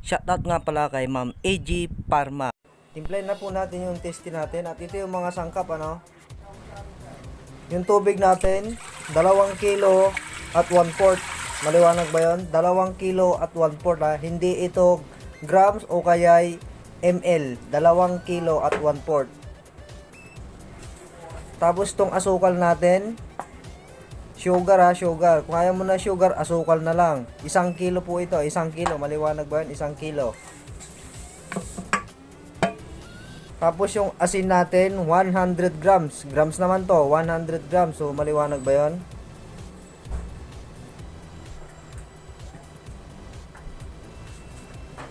Shoutout nga pala kay Ma'am AG Parma. Timplahin na po natin yung testy natin at ito yung mga sangkap ano. Yung tubig natin, 2 kilo at 1/4. Maliwanag ba yun? 2 kilo at 1/4 ha. Hindi ito grams o kaya ml. 2 kilo at 1/4. Tapos tong asukal natin, sugar ha, sugar. Kung ayaw mo na sugar, asukal na lang. 1 kilo po ito, 1 kilo. Maliwanag ba yun? 1 kilo. Tapos yung asin natin, 100 grams. Grams naman to, 100 grams. So, maliwanag ba yun?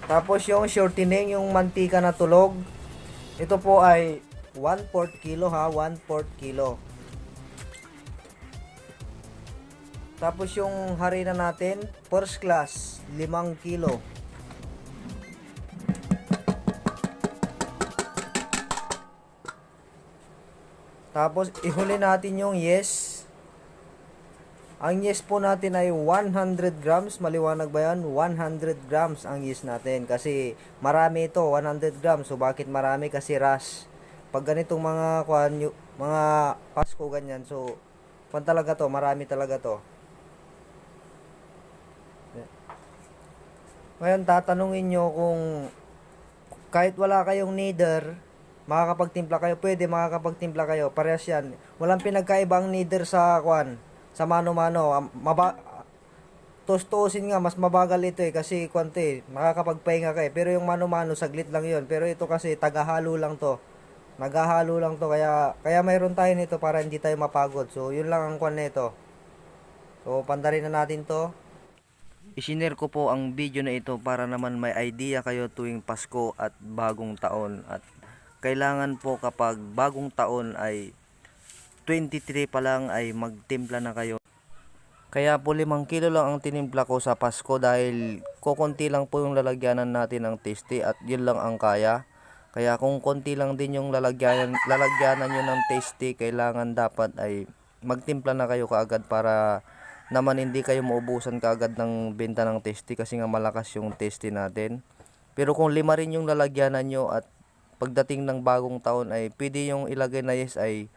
Tapos yung shortening, yung mantika na tulog. Ito po ay 1/4 kilo ha, 1/4 kilo. Tapos yung harina natin, first class, 5 kilo. Tapos ihuli natin yung yes. Ang yes po natin ay 100 grams. Maliwanag ba yan? 100 grams ang yes natin. Kasi marami ito, 100 grams. So bakit marami? Kasi rush. Pag ganitong mga mga Pasko ganyan. So talaga to, marami talaga to. Ngayon tatanungin nyo kung kahit wala kayong kneader, makakapagtimpla kayo, pwede makakapagtimpla kayo, parehas yan. Walang pinagkaibang kneader sa sa mano-mano. Tustusin nga, mas mabagal ito kasi makakapagpahinga kayo. Pero yung mano-mano, saglit lang yon. Pero ito kasi tagahalo lang to. Naghahalo lang to, kaya mayroon tayo nito para hindi tayo mapagod. So yun lang ang nito. So pandarin na natin to. Isinare ko po ang video na ito para naman may idea kayo tuwing Pasko at bagong taon. At kailangan po kapag bagong taon ay 23 pa lang ay magtimpla na kayo. Kaya po 5 kilo lang ang tinimpla ko sa Pasko dahil kukunti lang po yung lalagyanan natin ng tasty at yun lang ang kaya. Kaya kung konti lang din yung lalagyanan nyo ng tasty, kailangan dapat ay magtimpla na kayo kaagad para naman hindi kayo maubusan kaagad ng benta ng tasty kasi nga malakas yung tasty natin. Pero kung 5 rin yung lalagyanan nyo at pagdating ng bagong taon ay pwede yung ilagay na yes ay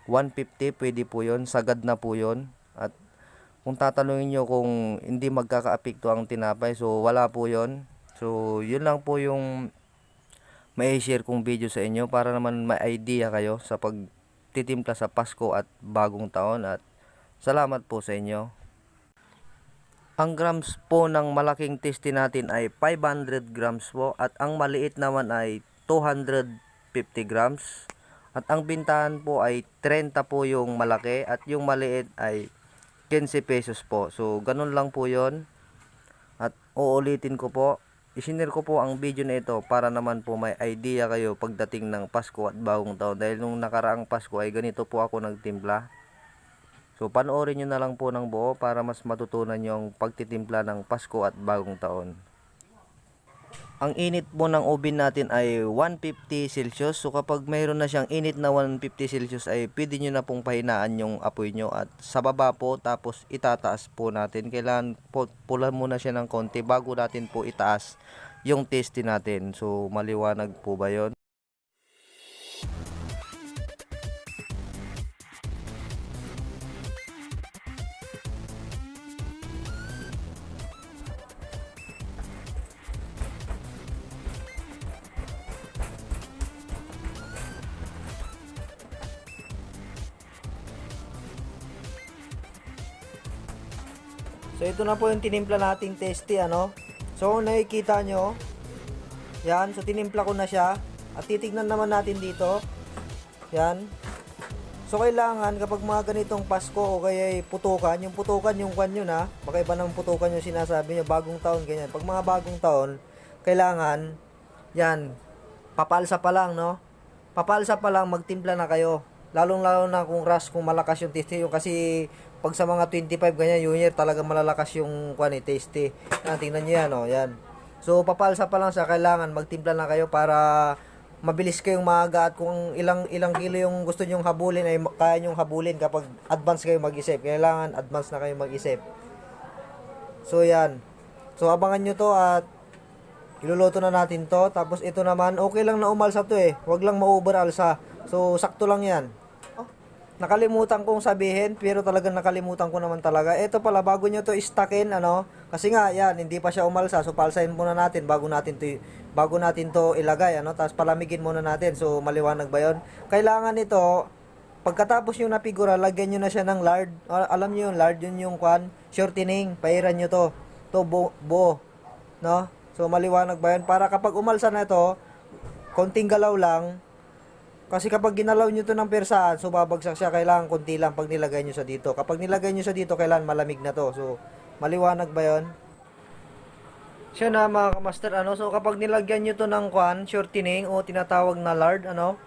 150, pwede po yun, sagad na po yun. At kung tatanungin nyo kung hindi magkakaapekto ang tinapay, so wala po yun. So yun lang po yung may share kong video sa inyo para naman may idea kayo sa pagtitimpla sa Pasko at bagong taon. At salamat po sa inyo. Ang grams po ng malaking tasty natin ay 500 grams po at ang maliit naman ay 250 grams. At ang bintahan po ay 30 po yung malaki at yung maliit ay 15 pesos po. So ganun lang po yon. At uulitin ko po, isinare ko po ang video na ito para naman po may idea kayo pagdating ng Pasko at bagong taon. Dahil nung nakaraang Pasko ay ganito po ako nagtimpla. So panoorin nyo na lang po ng buo para mas matutunan nyo ang pagtitimpla ng Pasko at bagong taon. Ang init po ng oven natin ay 150 Celsius. So kapag mayroon na siyang init na 150 Celsius ay pwede nyo na pong pahinaan yung apoy nyo. At sa baba po tapos itataas po natin. Kailangan po pula muna siya ng konti bago natin po itaas yung tasty natin. So maliwanag po ba yon? So ito na po yung tinimpla nating tasty ano. So nakikita nyo, yan, so tinimpla ko na siya. At titignan naman natin dito. Yan. So kailangan kapag mga ganitong Pasko o kaya putukan, yung putukan yung kwan yun ha. Baka iba ng putukan yung sinasabi nyo, bagong taon ganyan. Pag mga bagong taon, kailangan, yan, papalsa pa lang no. Papalsa pa lang, magtimpla na kayo. Lalong-lalo na kung rush, kung malakas yung tasty yung kasi pag sa mga 25 ganyan, yung year talaga malalakas yung tasty. Tingnan niyo yan, oh, yan. So papalsa pa lang sa kailangan magtimpla na kayo para mabilis kayong maaga at kung ilang kilo yung gusto nyong habulin ay kaya nyong habulin kapag advance kayo mag-isip. Kailangan advance na kayo mag-isip. So yan. So abangan nyo to at Iluluto na natin to. Tapos ito naman, okay lang na umalsa to eh. Huwag lang ma-over alsa. So, sakto lang yan. Nakalimutan kong sabihin, pero talagang nakalimutan ko naman talaga. Ito pala, bago nyo to istakin, ano, kasi nga, yan, hindi pa siya umalsa. So, palsahin muna natin bago natin to ilagay, ano, tapos palamigin muna natin. So, maliwanag ba yun? Kailangan ito, pagkatapos yung napigura, lagyan nyo na siya ng lard. Alam nyo yung lard, yun yung shortening. Pairan nyo to. To buo, no? So, maliwanag ba yun? Para kapag umalsa na ito, konting galaw lang. Kasi kapag ginalaw nyo to ng persaan, so babagsak siya, kailangan konti lang pag nilagay nyo sa dito. Kapag nilagay nyo sa dito, kailangan malamig na to. So, maliwanag ba yon? Siya na mga kamaster, ano? So, kapag nilagyan nyo to ng shortening o tinatawag na lard, ano?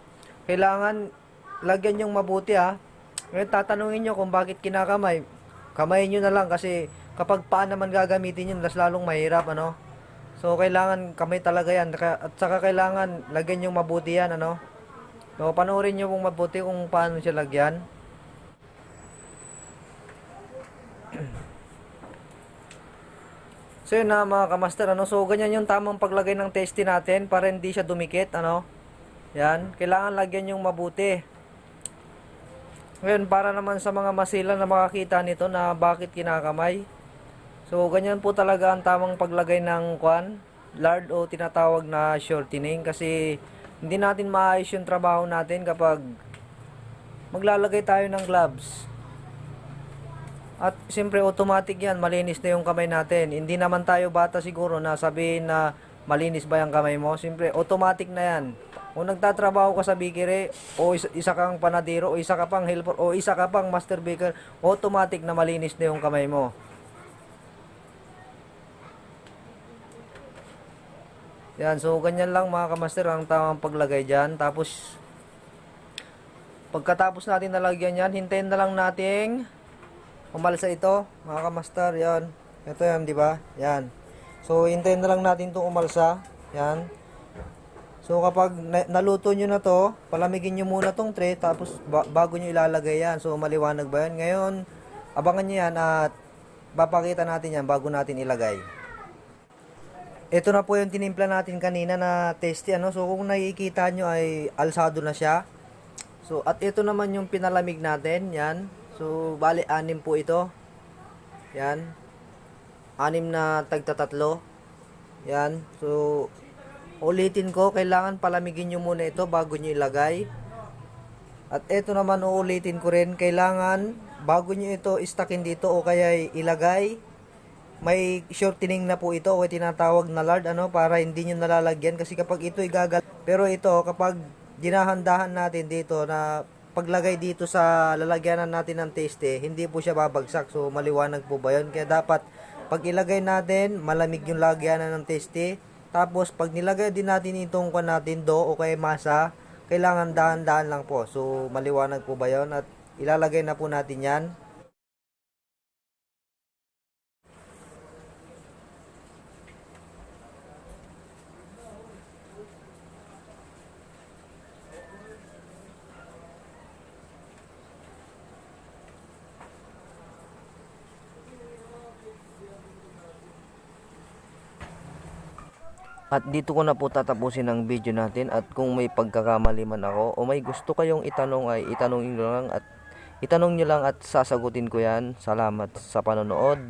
Kailangan lagyan yung mabuti, ha? Ngayon, tatanungin nyo kung bakit kinakamay. Kamayin nyo na lang kasi kapag paan naman gagamitin yun, mas lalong mahirap, ano? So, kailangan kamay talaga yan. At saka kailangan lagyan yung mabuti yan, ano? So, panoorin nyo kung mabuti kung paano siya lagyan. So, yun na mga kamaster, ano? So, ganyan yung tamang paglagay ng testy natin para hindi siya dumikit, ano? Yan. Kailangan lagyan yung mabuti. Ngayon, para naman sa mga masila na makakita nito na bakit kinakamay. So, ganyan po talaga ang tamang paglagay ng lard o tinatawag na shortening kasi hindi natin maayos yung trabaho natin kapag maglalagay tayo ng gloves. At siyempre automatic yan, malinis na yung kamay natin. Hindi naman tayo bata siguro na sabihin na malinis ba yung kamay mo. Siyempre automatic na yan. Kung nagtatrabaho ka sa bakery, o isa kang panadero, o isa ka pang helper, o isa ka pang master baker, automatic na malinis na yung kamay mo. Yan, so ganyan lang mga kamaster ang tamang paglagay dyan. Tapos, pagkatapos natin nalagyan yan, hintayin na lang nating umalsa ito, mga kamaster. Yan, ito yan, di ba? Yan. So, hintayin na lang natin itong umalsa. Yan. So, kapag naluto nyo na to, palamigin nyo muna tong tray, tapos bago nyo ilalagay yan. So, maliwanag ba yan? Ngayon, abangan nyo yan at papakita natin yan bago natin ilagay. Ito na po yung tinimpla natin kanina na testy, ano. So, kung nakikita nyo ay alsado na siya. So, at ito naman yung pinalamig natin. Yan. So, bali, 6 po ito. Yan. 6 na tagtatatlo. Yan. So, ulitin ko, kailangan palamigin nyo muna ito bago nyo ilagay. At ito naman, uulitin ko rin, kailangan bago nyo ito istakin dito o kaya ilagay, may shortening na po ito o tinatawag na lard, ano, para hindi nyo nalalagyan kasi kapag ito igagal. Pero ito kapag dinahandahan natin dito na paglagay dito sa lalagyanan natin ng taste, hindi po siya babagsak. So maliwanag po ba yun? Kaya dapat pag ilagay natin, malamig yung lagyanan ng taste. Tapos pag nilagay din natin itong natin do o kaya masa, kailangan dahan-dahan lang po. So maliwanag po ba yun? At ilalagay na po natin yan. At dito ko na po tatapusin ang video natin at kung may pagkakamali man ako o may gusto kayong itanong ay itanong nyo lang at sasagutin ko yan. Salamat sa panonood.